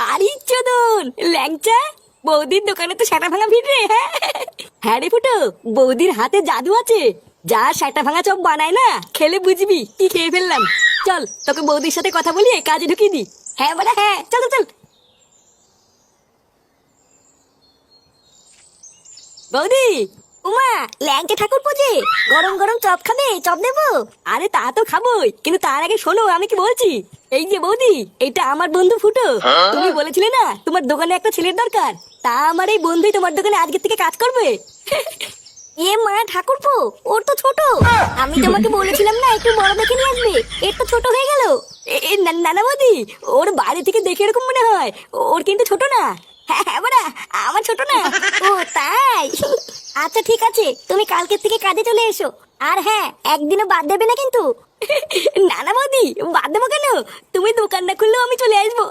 আরে চোদন ল্যাংচা, বৌদির দোকানে তো সেটা ভাঙা ভিড় রে। হ্যাঁ হ্যাঁ রে ফুটো, বৌদির হাতে জাদু আছে। যা সেটা ভাঙা চপ বানায় না, খেলে বুঝবি কি খেয়ে ফেললাম। চল তোকে বৌদির সাথে কথা বলিয়ে কাজে ঢুকিয়ে দি। হ্যাঁ বলে হ্যাঁ, চল চল চল। বৌদি, উমা, ল্যাংচা ঠাকুর পোজে, গরম গরম চপ খাবে? চপ দেবো? আরে তা তো খাবোই, কিন্তু তার আগে শোনো আমি কি বলছি। এই যে বৌদি, এটা আমার বন্ধু ফুটো। তুমি বলেছিলে না তোমার দোকানে একটা ছেলের দরকার, তা আমার এই বন্ধুই তোমার দোকানে আজকে থেকে কাজ করবে। এ মা ঠাকুরপো, ওর তো ছোট। আমি তোমাকে বলেছিলাম না একটু বড় দেখে নিয়ে আসবে, এর তো ছোট হয়ে গেল। না বৌদি, ওর বাইরে থেকে দেখে এরকম মনে হয়, ওর কিন্তু ছোট না। হ্যাঁ হ্যাঁ বাড়া, আমার ছোট না। ও তাই? আচ্ছা ঠিক আছে, তুমি কালকের থেকে কাজে চলে এসো। আর হ্যাঁ, একদিনও বাদ দেবে না কিন্তু। না বৌদি, বাদ দেবো কেন? তুমি দোকান না খুললেও আমি চলে আসবো।